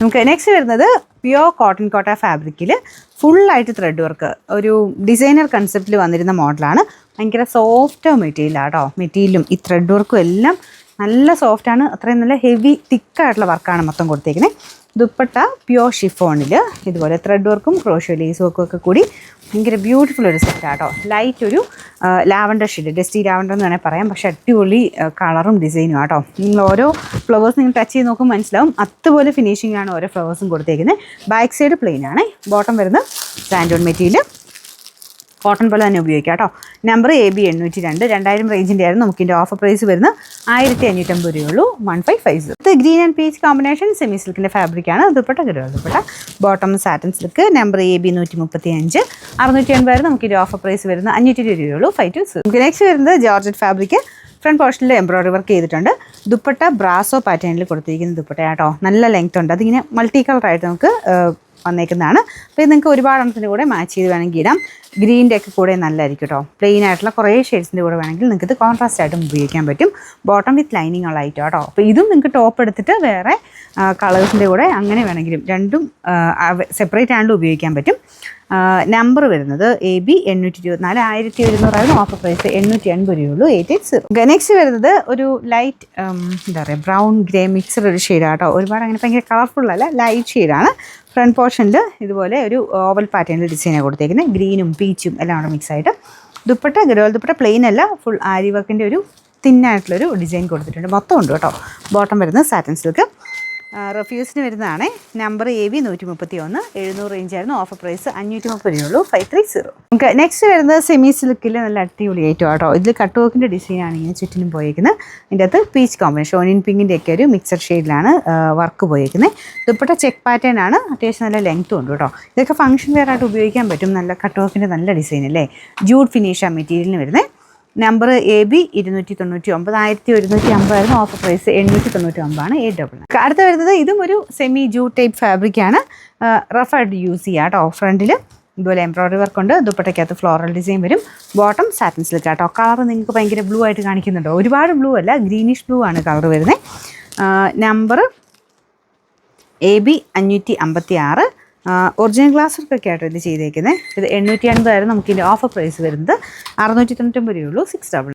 നമുക്ക് നെക്സ്റ്റ് വരുന്നത് pure cotton കോട്ട ഫാബ്രിക്കിൽ ഫുള്ളായിട്ട് ത്രെഡ് വർക്ക് ഒരു ഡിസൈനർ കൺസെപ്റ്റിൽ വന്നിരുന്ന മോഡലാണ്. ഭയങ്കര സോഫ്റ്റ് മെറ്റീരിയലാണ് കേട്ടോ. മെറ്റീരിയലും ഈ ത്രെഡ് വർക്കും എല്ലാം നല്ല സോഫ്റ്റാണ്. അത്രയും നല്ല ഹെവി തിക്കായിട്ടുള്ള വർക്കാണ് മൊത്തം കൊടുത്തേക്കുന്നത്. ദുപ്പട്ട പ്യുവർ ഷിഫോണിൽ ഇതുപോലെ ത്രെഡ് വർക്കും ക്രോഷ്യോ ലേസ് വർക്കും ഒക്കെ കൂടി ഭയങ്കര ബ്യൂട്ടിഫുൾ ഒരു സെറ്റാണ് കേട്ടോ. ലൈറ്റ് ഒരു ലാവൻഡർ ഷെയ്ഡ്, ഡസ്റ്റി ലാവൻഡർ എന്ന് വേണമെങ്കിൽ പറയാം. പക്ഷേ അടിപൊളി കളറും ഡിസൈനും ആട്ടോ. നിങ്ങൾ ഓരോ ഫ്ലവേഴ്സ് നിങ്ങൾ ടച്ച് ചെയ്ത് നോക്കുമ്പോൾ മനസ്സിലാവും അതുപോലെ ഫിനിഷിംഗ് ആണ് ഓരോ ഫ്ലവേഴ്സും കൊടുത്തേക്കുന്നത്. ബാക്ക് സൈഡ് പ്ലെയിൻ ആണ്. ബോട്ടം വരുന്നത് സാൻഡോൺ മെറ്റീരിയൽ, കോട്ടൺ പോലെ തന്നെ ഉപയോഗിക്കാം കേട്ടോ. നമ്പർ AB 802, 2000 റേഞ്ചിൻ്റെ ആയിരുന്നു. നമുക്കിൻ്റെ ഓഫർ പ്രൈസ് വരുന്നത് 1550 രൂപയുള്ളൂ. 1550. ഇത് green and peach combination semi സിൽക്കിൻ്റെ ഫാബ്രിക്കാണ്. Dupatta dupatta bottom satin silk. Number AB 135, 680 ആയിരുന്നു. നമുക്കിൻ്റെ ഓഫർ പ്രൈസ് വരുന്നത് 520 രൂപയുള്ളൂ. 520. നമുക്ക് നെക്സ്റ്റ് വരുന്നത് ജോർജറ്റ് ഫാബ്രിക്. ഫ്രണ്ട് പോർഷനിൽ എംബ്രോയിഡറി വർക്ക് ചെയ്തിട്ടുണ്ട്. ദുപ്പട്ട ബ്രാസോ പാറ്റേണിൽ കൊടുത്തിരിക്കുന്ന ദുപ്പട്ട കേട്ടോ. നല്ല ലെങ്ത് ഉണ്ട്. അതിങ്ങനെ മൾട്ടി കളറായിട്ട് നമുക്ക് വന്നേക്കുന്നതാണ്. അപ്പോൾ ഇത് നിങ്ങൾക്ക് ഒരുപാട് എണ്ണത്തിൻ്റെ കൂടെ മാച്ച് ചെയ്ത് വേണമെങ്കിൽ ഇടാം. ഗ്രീൻ്റെ ഒക്കെ കൂടെ നല്ലതായിരിക്കും കേട്ടോ. പ്ലെയിൻ ആയിട്ടുള്ള കുറേ ഷെയ്ഡ്സിൻ്റെ കൂടെ വേണമെങ്കിൽ നിങ്ങൾക്ക് ഇത് കോൺട്രാസ്റ്റ് ആയിട്ടും ഉപയോഗിക്കാൻ പറ്റും. ബോട്ടം വിത്ത് ലൈനിങ് ഉള്ള ഐറ്റം കേട്ടോ. അപ്പോൾ ഇതും നിങ്ങൾക്ക് ടോപ്പ് എടുത്തിട്ട് വേറെ കളേഴ്സിൻ്റെ കൂടെ അങ്ങനെ വേണമെങ്കിലും രണ്ടും സെപ്പറേറ്റ് ആയിട്ടും ഉപയോഗിക്കാൻ പറ്റും. നമ്പർ വരുന്നത് AB 824, 1100 ഓഫർ പ്രൈസ് 880 രൂപയുള്ളൂ. 880. നെക്സ്റ്റ് വരുന്നത് ഒരു ലൈറ്റ് എന്താ പറയുക ബ്രൗൺ ഗ്രേ മിക്സഡ് ഒരു ഷെയ്ഡാണ് കേട്ടോ. ഒരുപാട് അങ്ങനെ ഭയങ്കര കളർഫുള്ളല്ല, ലൈറ്റ് ഷെയ്ഡാണ്. ഫ്രണ്ട് പോർഷനിൽ ഇതുപോലെ ഒരു ഓവൽ പാറ്റേണിൽ ഡിസൈനാണ് കൊടുത്തേക്കുന്നത്. ഗ്രീനും പീച്ചും എല്ലാം കൂടെ മിക്സായിട്ട്. ദുപ്പട്ട ഗഡോൾ ദുപ്പട്ട പ്ലെയിൻ അല്ല, ഫുൾ ആരി വർക്കിൻ്റെ ഒരു തിന്നായിട്ടുള്ളൊരു ഡിസൈൻ കൊടുത്തിട്ടുണ്ട്. മൊത്തം ഉണ്ട് കേട്ടോ. ബോട്ടം വരുന്നത് സാറ്റൻ സിൽക്ക്. റെഫ്യൂസിന് വരുന്നതാണ്. നമ്പർ AB 131, 700 റേഞ്ചായിരുന്നു. ഓഫർ പ്രൈസ് 530 രൂപയുള്ളൂ. 530. നമുക്ക് നെക്സ്റ്റ് വരുന്നത് സെമി സിൽക്കിൽ നല്ല അടിപൊളി ഐറ്റം കേട്ടോ. ഇതിൽ കട്ട് വർക്കിൻ്റെ ഡിസൈനാണ് ഇങ്ങനെ ചുറ്റിനും പോയേക്കുന്നത്. ഇതിൻ്റെ അകത്ത് പീച്ച് കോമ്പിനേഷൻ ഓണിയൻ പിങ്കിൻ്റെ ഒക്കെ ഒരു മിക്സഡ് ഷെയ്ഡിലാണ് വർക്ക് പോയേക്കുന്നത്. ദുപ്പട്ട ചെക്ക് പാറ്റേൺ ആണ്. അത്യാവശ്യം നല്ല ലെങ്ത്തും ഉണ്ട് കേട്ടോ. ഇതൊക്കെ ഫംഗ്ഷൻ വെയർ ആയിട്ട് ഉപയോഗിക്കാൻ പറ്റും. നല്ല കട്ട് വർക്കിൻ്റെ നല്ല ഡിസൈൻ അല്ലേ. ജൂഡ് ഫിനിഷാണ് മെറ്റീരിയലിന് വരുന്നത്. നമ്പർ AB 299, 1150 ആയിരുന്നു. Offer price 899 800. അടുത്ത് വരുന്നത് ഇതും ഒരു സെമി ജൂട്ട് ടൈപ്പ് ഫാബ്രിക്കാണ്. റഫായിട്ട് യൂസ് ചെയ്യുക കേട്ടോ. ഫ്രണ്ടിൽ ഇതുപോലെ എംബ്രോയിഡറി വർക്ക് ഉണ്ട്. ദുപ്പട്ടയ്ക്കകത്ത് ഫ്ലോറൽ ഡിസൈൻ വരും. ബോട്ടം സാറ്റൻ സിൽക്ക് കേട്ടോ. കളർ നിങ്ങൾക്ക് ഭയങ്കര ബ്ലൂ ആയിട്ട് കാണിക്കുന്നുണ്ടോ? ഒരുപാട് ബ്ലൂ അല്ല, ഗ്രീനിഷ് ബ്ലൂ ആണ് കളർ വരുന്നത്. നമ്പർ AB 556, ഒറിജിനൽ ഗ്ലാസ് വർക്കൊക്കെ ആയിട്ട് ഇത് ചെയ്തേക്കുന്നത്. ഇത് 850 ആയിരുന്നു. നമുക്കിതിൻ്റെ ഓഫർ പ്രൈസ് വരുന്നത് 699 രൂപയുള്ളൂ. 600.